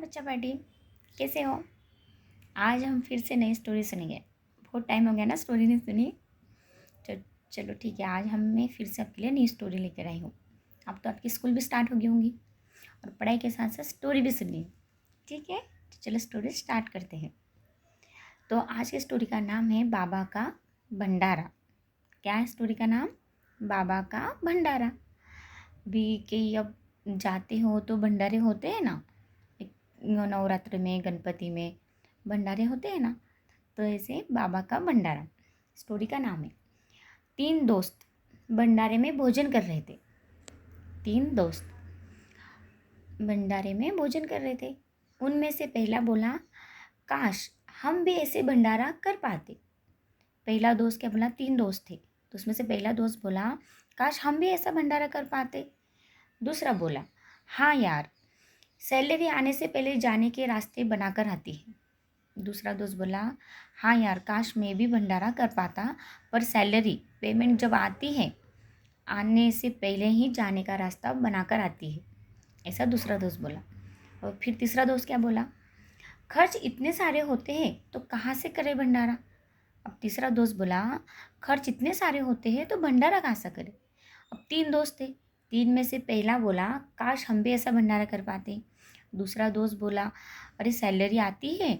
बच्चा पार्टी, कैसे हो? आज हम फिर से नई स्टोरी सुनेंगे। बहुत टाइम हो गया ना स्टोरी नहीं सुनी। तो चलो ठीक है, आज मैं फिर से आपके लिए नई स्टोरी लेकर आई हूँ। अब तो आपकी स्कूल भी स्टार्ट हो गई होंगी और पढ़ाई के साथ साथ स्टोरी भी सुननी है। ठीक है, तो चलो स्टोरी स्टार्ट करते हैं। तो आज की स्टोरी का नाम है बाबा का भंडारा। क्या है स्टोरी का नाम? बाबा का भंडारा। भी कि अब जाते हो तो भंडारे होते हैं ना, नवरात्र में, गणपति में भंडारे होते हैं ना, तो ऐसे बाबा का भंडारा स्टोरी का नाम है। 3 दोस्त भंडारे में भोजन कर रहे थे। 3 दोस्त भंडारे में भोजन कर रहे थे। उनमें से पहला बोला, काश हम भी ऐसे भंडारा कर पाते। पहला दोस्त क्या बोला? 3 दोस्त थे तो उसमें से पहला दोस्त बोला, काश हम भी ऐसा भंडारा कर पाते। दूसरा बोला, हाँ यार, सैलरी आने से पहले जाने के रास्ते बनाकर आती है। दूसरा दोस्त बोला, हाँ यार, काश मैं भी भंडारा कर पाता, पर सैलरी पेमेंट जब आती है आने से पहले ही जाने का रास्ता बनाकर आती है। ऐसा दूसरा दोस्त बोला। और फिर तीसरा दोस्त क्या बोला, खर्च इतने सारे होते हैं तो कहाँ से करे भंडारा। अब तीसरा दोस्त बोला, खर्च इतने सारे होते हैं तो भंडारा कहाँ से करे। अब 3 दोस्त थे। 3 में से पहला बोला, काश हम भी ऐसा भंडारा कर पाते। दूसरा दोस्त बोला, अरे सैलरी आती है,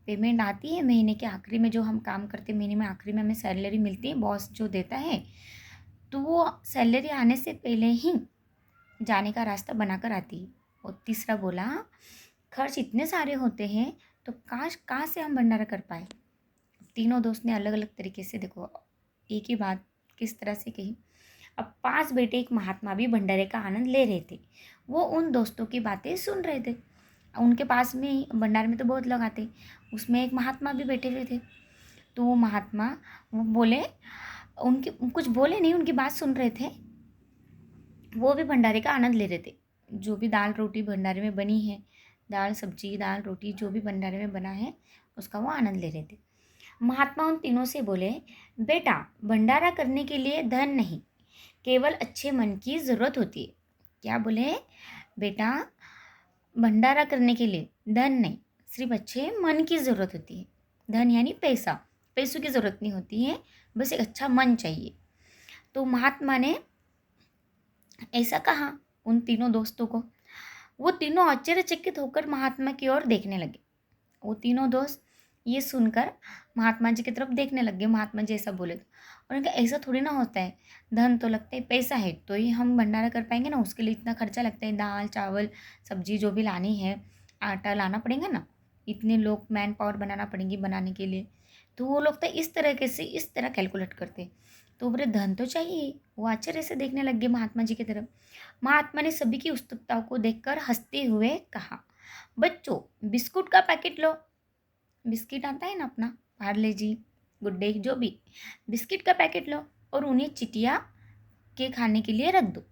पेमेंट आती है महीने के आखिरी में, जो हम काम करते महीने में आखिरी में हमें सैलरी मिलती है, बॉस जो देता है, तो वो सैलरी आने से पहले ही जाने का रास्ता बनाकर आती है। और तीसरा बोला, खर्च इतने सारे होते हैं तो काश कहाँ से हम भंडारा कर पाए। तीनों दोस्त ने अलग अलग तरीके से, देखो एक ही बात किस तरह से कही। अब 5 बेटे एक महात्मा भी भंडारे का आनंद ले रहे थे। वो उन दोस्तों की बातें सुन रहे थे। उनके पास में ही भंडारे में तो बहुत लोग आते, उसमें एक महात्मा भी बैठे हुए थे। तो वो महात्मा वो बोले, उनकी कुछ बोले नहीं, उनकी बात सुन रहे थे। वो भी भंडारे का आनंद ले रहे थे। जो भी दाल रोटी भंडारे में बनी है, दाल सब्जी दाल रोटी जो भी भंडारे में बना है, उसका वो आनंद ले रहे थे। महात्मा उन तीनों से बोले, बेटा, भंडारा करने के लिए धन नहीं, केवल अच्छे मन की ज़रूरत होती है। क्या बोले? बेटा, भंडारा करने के लिए धन नहीं, सिर्फ अच्छे मन की ज़रूरत होती है। धन यानी पैसा, पैसों की ज़रूरत नहीं होती है, बस एक अच्छा मन चाहिए। तो महात्मा ने ऐसा कहा उन तीनों दोस्तों को। वो तीनों आश्चर्यचकित होकर महात्मा की ओर देखने लगे। वो तीनों दोस्त ये सुनकर महात्मा जी की तरफ देखने लग गए। महात्मा जी ऐसा बोले तो, और उनका ऐसा थोड़ी ना होता है, धन तो लगता है, पैसा है तो ही हम भंडारा कर पाएंगे ना, उसके लिए इतना खर्चा लगता है, दाल चावल सब्जी जो भी लानी है, आटा लाना पड़ेगा ना, इतने लोग मैन पावर बनाना पड़ेंगी बनाने के लिए। तो वो लोग तो इस तरीके से इस तरह कैलकुलेट करते। तो बोले धन तो चाहिए। वो आश्चर्य से देखने लग गए महात्मा जी की तरफ। महात्मा ने सभी की उत्सुकता को देखकर हंसते हुए कहा, बच्चों, बिस्कुट का पैकेट लो। बिस्किट आता है ना अपना, पार्ले जी, गुड डे, जो भी, बिस्किट का पैकेट लो और उन्हें चिटिया के खाने के लिए रख दो।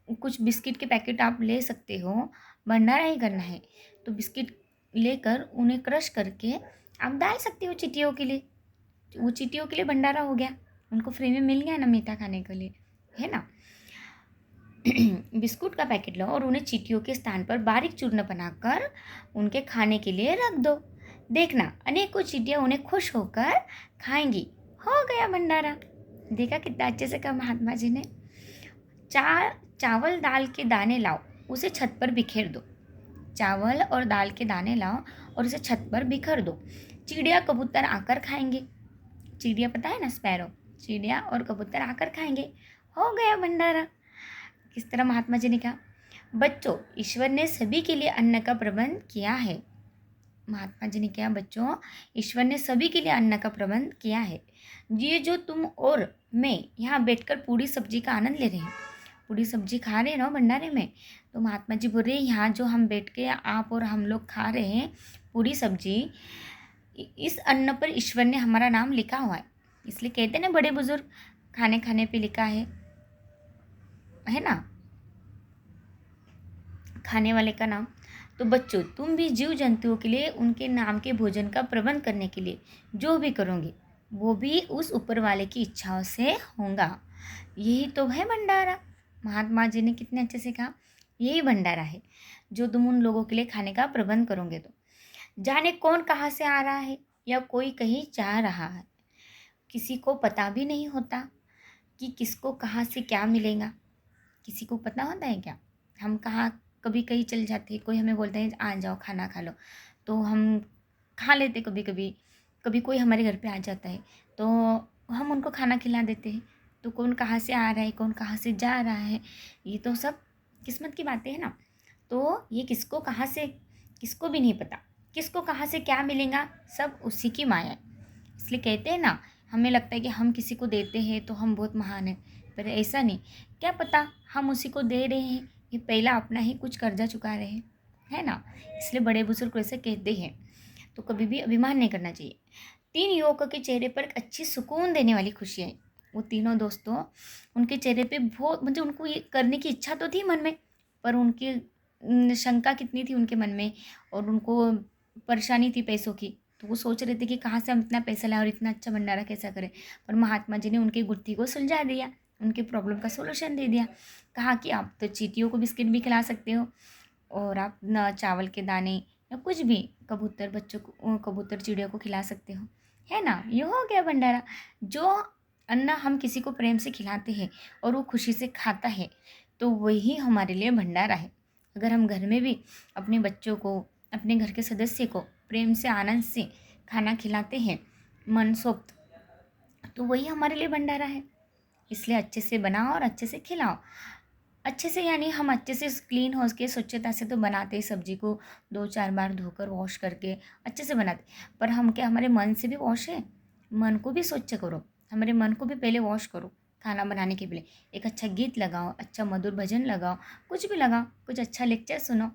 कुछ बिस्किट के पैकेट आप ले सकते हो, भंडारा ही करना है तो बिस्किट लेकर उन्हें क्रश करके आप डाल सकते हो चिटियों के लिए। वो चिटियों के लिए भंडारा हो गया, उनको फ्री में मिल गया ना मीठा खाने के लिए, है ना। बिस्कुट का पैकेट लो और उन्हें चींटियों के स्थान पर बारीक चूर्ण बनाकर उनके खाने के लिए रख दो। देखना, अनेकों चींटियां उन्हें खुश होकर खाएंगी। हो गया भंडारा। देखा कितना अच्छे से कहा महात्मा जी ने। चावल दाल के दाने लाओ, उसे छत पर बिखेर दो। चावल और दाल के दाने लाओ और उसे छत पर बिखेर दो। चिड़िया कबूतर आकर खाएंगे। चिड़िया पता है ना, स्पैरो, चिड़िया और कबूतर आकर खाएंगे। हो गया भंडारा। किस तरह महात्मा जी ने कहा, बच्चों, ईश्वर ने सभी के लिए अन्न का प्रबंध किया है। महात्मा जी ने कहा, बच्चों, ईश्वर ने सभी के लिए अन्न का प्रबंध किया है। ये जो तुम और मैं यहाँ बैठकर पूरी सब्जी का आनंद ले रहे हैं, पूरी सब्जी खा रहे हैं ना भंडारे में, तो महात्मा जी बोल रहे हैं, यहाँ जो हम बैठ के आप और हम लोग खा रहे हैं पूरी सब्जी, इस अन्न पर ईश्वर ने हमारा नाम लिखा हुआ है। इसलिए कहते हैं ना बड़े बुजुर्ग, खाने खाने पे लिखा है ना, खाने वाले का नाम। तो बच्चों, तुम भी जीव जंतुओं के लिए उनके नाम के भोजन का प्रबंध करने के लिए जो भी करोगे, वो भी उस ऊपर वाले की इच्छाओं से होगा। यही तो है भंडारा। महात्मा जी ने कितने अच्छे से कहा, यही भंडारा है जो तुम उन लोगों के लिए खाने का प्रबंध करोगे तो। जाने कौन कहाँ से आ रहा है या कोई कहीं जा रहा है, किसी को पता भी नहीं होता कि किसको कहाँ से क्या मिलेगा। किसी को पता होता है क्या? हम कहाँ कभी कहीं चल जाते, कोई हमें बोलता है आ जाओ खाना खा लो, तो हम खा लेते कभी कभी। कभी कोई हमारे घर पे आ जाता है तो हम उनको खाना खिला देते हैं। तो कौन कहाँ से आ रहा है, कौन कहाँ से जा रहा है, ये तो सब किस्मत की बातें हैं ना। तो ये किसको कहाँ से, किसको भी नहीं पता किसको कहाँ से क्या मिलेगा, सब उसी की माया है। इसलिए कहते हैं ना, हमें लगता है कि हम किसी को देते हैं तो हम बहुत महान हैं, पर ऐसा नहीं। क्या पता हम उसी को दे रहे हैं, ये पहला अपना ही कुछ कर्जा चुका रहे हैं, है ना। इसलिए बड़े बुजुर्ग ऐसे कहते हैं, तो कभी भी अभिमान नहीं करना चाहिए। 3 युवकों के चेहरे पर एक अच्छी सुकून देने वाली खुशी है। वो तीनों दोस्तों, उनके चेहरे पे बहुत, मतलब उनको ये करने की इच्छा तो थी मन में, पर उनकी शंका कितनी थी उनके मन में, और उनको परेशानी थी पैसों की। तो वो सोच रहे थे कि कहाँ से हम इतना पैसा लाएं और इतना अच्छा भंडारा कैसा करें। पर महात्मा जी ने उनकी गुत्थी को सुलझा दिया, उनके प्रॉब्लम का सोल्यूशन दे दिया। कहा कि आप तो चींटियों को बिस्किट भी खिला सकते हो, और आप न चावल के दाने या कुछ भी कबूतर बच्चों को, कबूतर चिड़ियों को खिला सकते हो, है ना। ये हो गया भंडारा। जो अन्न हम किसी को प्रेम से खिलाते हैं और वो खुशी से खाता है, तो वही हमारे लिए भंडारा है। अगर हम घर में भी अपने बच्चों को, अपने घर के सदस्य को प्रेम से, आनंद से खाना खिलाते हैं मनसोक्त, तो वही हमारे लिए भंडारा है। इसलिए अच्छे से बनाओ और अच्छे से खिलाओ। अच्छे से यानी हम अच्छे से क्लीन हो के स्वच्छता से तो बनाते हैं, सब्जी को 2-4 बार धोकर वॉश करके अच्छे से बनाते। पर हम क्या, हमारे मन से भी वॉश है, मन को भी स्वच्छ करो, हमारे मन को भी पहले वॉश करो। खाना बनाने के पहले एक अच्छा गीत लगाओ, अच्छा मधुर भजन लगाओ, कुछ भी लगाओ, कुछ अच्छा लेक्चर सुनो,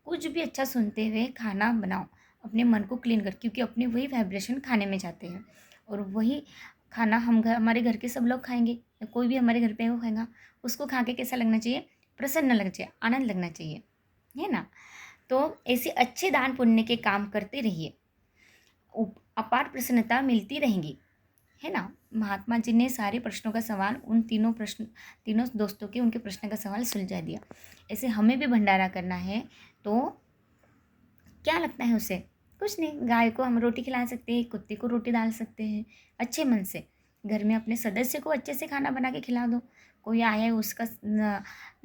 कुछ भी अच्छा सुनते हुए खाना बनाओ। अपने मन को क्लीन कर, क्योंकि अपने वही वाइब्रेशन खाने में जाते हैं, और वही खाना हम घर, हमारे घर के सब लोग खाएंगे या कोई भी हमारे घर पे वो खाएगा, उसको खा के कैसा लगना चाहिए, प्रसन्न लगना चाहिए, आनंद लगना चाहिए, है ना। तो ऐसे अच्छे दान पुण्य के काम करते रहिए, अपार प्रसन्नता मिलती रहेंगी, है ना। महात्मा जी ने सारे प्रश्नों का सवाल, उन तीनों दोस्तों के उनके प्रश्न का सवाल सुलझा दिया। ऐसे हमें भी भंडारा करना है तो क्या लगता है उसे, कुछ नहीं। गाय को हम रोटी खिला सकते हैं, कुत्ते को रोटी डाल सकते हैं, अच्छे मन से। घर में अपने सदस्य को अच्छे से खाना बना के खिला दो। कोई आया है उसका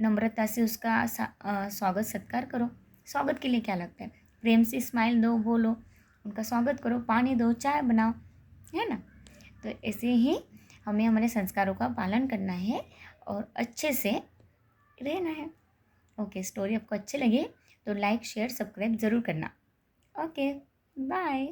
नम्रता से उसका स्वागत सत्कार करो। स्वागत के लिए क्या लगता है, प्रेम से स्माइल दो, बोलो, उनका स्वागत करो, पानी दो, चाय बनाओ, है ना। तो ऐसे ही हमें हमारे संस्कारों का पालन करना है और अच्छे से रहना है। ओके, स्टोरी आपको अच्छी लगे तो लाइक शेयर सब्सक्राइब ज़रूर करना। Okay, bye.